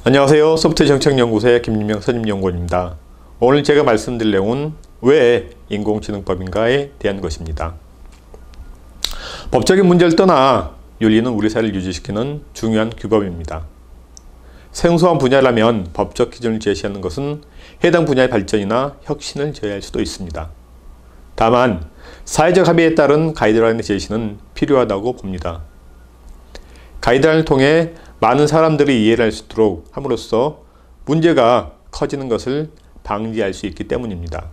안녕하세요. 소프트웨어 정책연구소의 김민명 선임연구원입니다. 오늘 제가 말씀드릴 내용은 왜 인공지능법인가에 대한 것입니다. 법적인 문제를 떠나 윤리는 우리 사회를 유지시키는 중요한 규범입니다. 생소한 분야라면 법적 기준을 제시하는 것은 해당 분야의 발전이나 혁신을 제어할 수도 있습니다. 다만 사회적 합의에 따른 가이드라인의 제시는 필요하다고 봅니다. 가이드라인을 통해 많은 사람들이 이해를 할 수 있도록 함으로써 문제가 커지는 것을 방지할 수 있기 때문입니다.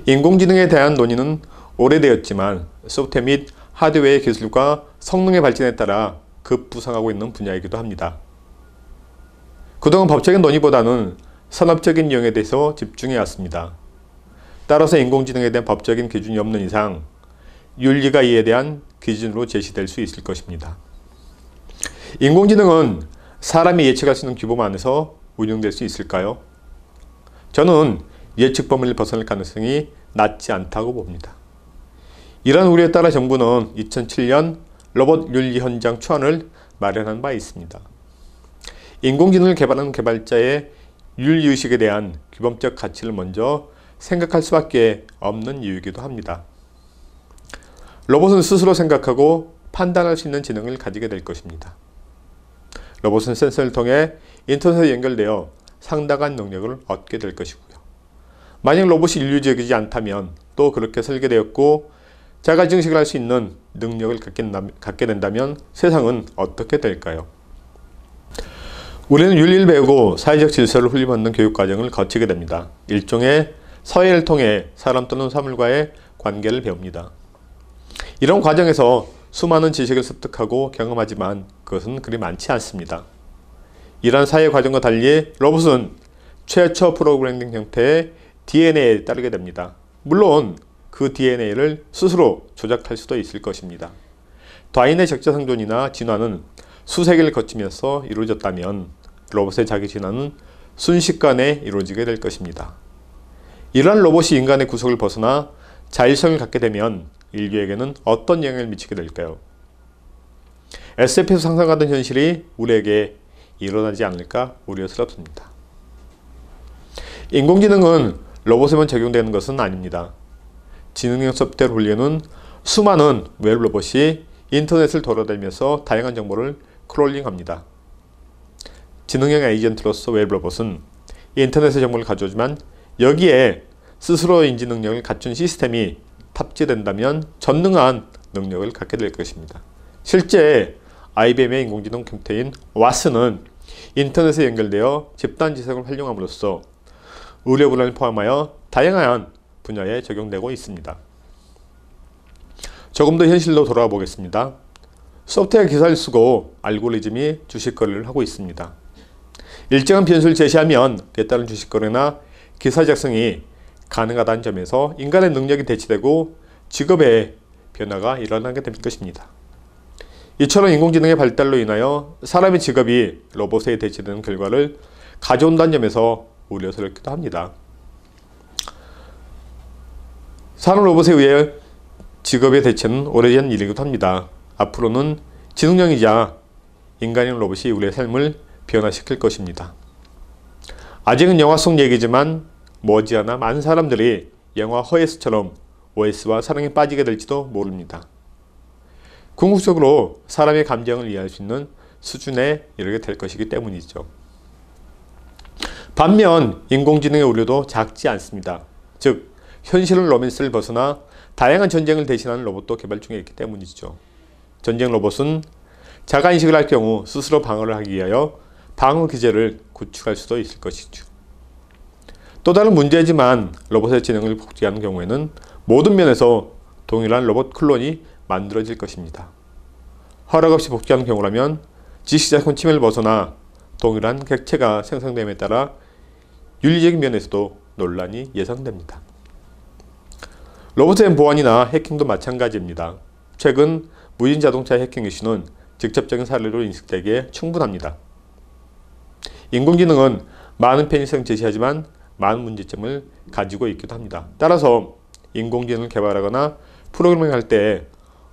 인공지능에 대한 논의는 오래되었지만 소프트웨어 및 하드웨어의 기술과 성능의 발전에 따라 급부상하고 있는 분야이기도 합니다. 그동안 법적인 논의보다는 산업적인 이용에 대해서 집중해 왔습니다. 따라서 인공지능에 대한 법적인 기준이 없는 이상 윤리가 이에 대한 기준으로 제시될 수 있을 것입니다. 인공지능은 사람이 예측할 수 있는 규범 안에서 운영될 수 있을까요? 저는 예측 범위를 벗어날 가능성이 낮지 않다고 봅니다. 이런 우려에 따라 정부는 2007년 로봇 윤리 현장 초안을 마련한 바 있습니다. 인공지능을 개발하는 개발자의 윤리의식에 대한 규범적 가치를 먼저 생각할 수밖에 없는 이유이기도 합니다. 로봇은 스스로 생각하고 판단할 수 있는 지능을 가지게 될 것입니다. 로봇은 센서를 통해 인터넷에 연결되어 상당한 능력을 얻게 될 것이고요. 만약 로봇이 인류적이지 않다면 또 그렇게 설계되었고 자가증식을 할 수 있는 능력을 갖게 된다면 세상은 어떻게 될까요? 우리는 윤리를 배우고 사회적 질서를 훈련받는 교육과정을 거치게 됩니다. 일종의 서예를 통해 사람 또는 사물과의 관계를 배웁니다. 이런 과정에서 수많은 지식을 습득하고 경험하지만 그것은 그리 많지 않습니다. 이러한 사회 과정과 달리 로봇은 최초 프로그래밍 형태의 DNA에 따르게 됩니다. 물론 그 DNA를 스스로 조작할 수도 있을 것입니다. 다윈의 적자생존이나 진화는 수세기를 거치면서 이루어졌다면 로봇의 자기 진화는 순식간에 이루어지게 될 것입니다. 이러한 로봇이 인간의 구속을 벗어나 자율성을 갖게 되면 인류에게는 어떤 영향을 미치게 될까요? SF에서 상상하던 현실이 우리에게 일어나지 않을까 우려스럽습니다. 인공지능은 로봇에만 적용되는 것은 아닙니다. 지능형 소프트웨어를 돌리는 수많은 웹 로봇이 인터넷을 돌아다니면서 다양한 정보를 크롤링합니다. 지능형 에이전트로서 웹 로봇은 인터넷의 정보를 가져오지만 여기에 스스로 인지 능력을 갖춘 시스템이 탑재된다면 전능한 능력을 갖게 될 것입니다. 실제 IBM의 인공지능 컴퓨터인 와스는 인터넷에 연결되어 집단 지성을 활용함으로써 의료 분야를 포함하여 다양한 분야에 적용되고 있습니다. 조금 더 현실로 돌아와 보겠습니다. 소프트웨어 기사를 쓰고 알고리즘이 주식 거래를 하고 있습니다. 일정한 변수를 제시하면 그에 따른 주식 거래나 기사 작성이 가능하다는 점에서 인간의 능력이 대체되고 직업의 변화가 일어나게 될 것입니다. 이처럼 인공지능의 발달로 인하여 사람의 직업이 로봇에 대체되는 결과를 가져온다는 점에서 우려스럽기도 합니다. 산업 로봇에 의해 직업의 대체는 오래전 일이기도 합니다. 앞으로는 지능형이자 인간형 로봇이 우리의 삶을 변화시킬 것입니다. 아직은 영화 속 얘기지만 머지않아 많은 사람들이 영화 허에스처럼 OS와 사랑에 빠지게 될지도 모릅니다. 궁극적으로 사람의 감정을 이해할 수 있는 수준에 이르게 될 것이기 때문이죠. 반면 인공지능의 우려도 작지 않습니다. 즉 현실은 로맨스를 벗어나 다양한 전쟁을 대신하는 로봇도 개발 중에 있기 때문이죠. 전쟁 로봇은 자가인식을 할 경우 스스로 방어를 하기 위하여 방어 기제를 구축할 수도 있을 것이죠. 또 다른 문제지만 로봇의 지능을 복제하는 경우에는 모든 면에서 동일한 로봇 클론이 만들어질 것입니다. 허락 없이 복제하는 경우라면 지식자권 침해를 벗어나 동일한 객체가 생성됨에 따라 윤리적인 면에서도 논란이 예상됩니다. 로봇의 보안이나 해킹도 마찬가지입니다. 최근 무인 자동차 해킹 이슈는 직접적인 사례로 인식되기에 충분합니다. 인공지능은 많은 편의성을 제시하지만 많은 문제점을 가지고 있기도 합니다. 따라서 인공지능을 개발하거나 프로그래밍할 때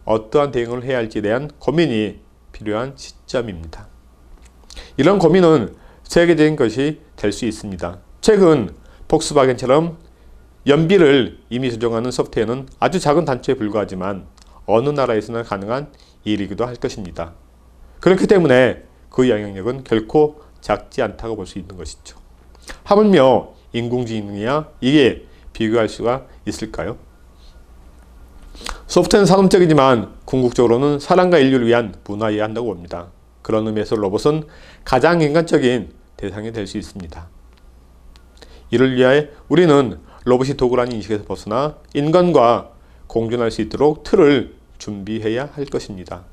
어떠한 대응을 해야 할지에 대한 고민이 필요한 시점입니다. 이런 고민은 세계적인 것이 될 수 있습니다. 최근 폭스바겐처럼 연비를 이미 조정하는 소프트웨어는 아주 작은 단초에 불과하지만 어느 나라에서나 가능한 일이기도 할 것입니다. 그렇기 때문에 그 영향력은 결코 작지 않다고 볼 수 있는 것이죠. 하물며 인공지능이야 이게 비교할 수가 있을까요? 소프트웨어는 산업적이지만 궁극적으로는 사람과 인류를 위한 문화여야 한다고 봅니다. 그런 의미에서 로봇은 가장 인간적인 대상이 될 수 있습니다. 이를 위해 우리는 로봇이 도구라는 인식에서 벗어나 인간과 공존할 수 있도록 틀을 준비해야 할 것입니다.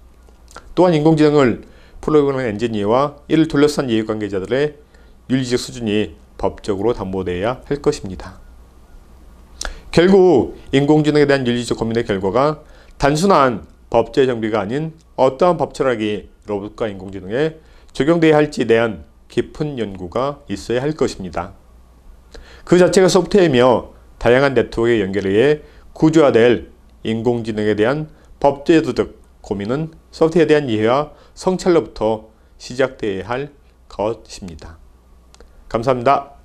또한 인공지능을 프로그래밍 엔지니어와 이를 둘러싼 이해관계자들의 윤리적 수준이 법적으로 담보되어야 할 것입니다. 결국 인공지능에 대한 윤리적 고민의 결과가 단순한 법제 정비가 아닌 어떠한 법 철학이 로봇과 인공지능에 적용되어야 할지에 대한 깊은 연구가 있어야 할 것입니다. 그 자체가 소프트웨어이며 다양한 네트워크의 연결에 의해 구조화될 인공지능에 대한 법제도적 고민은 소프트웨어에 대한 이해와 성찰로부터 시작되어야 할 것입니다. 감사합니다.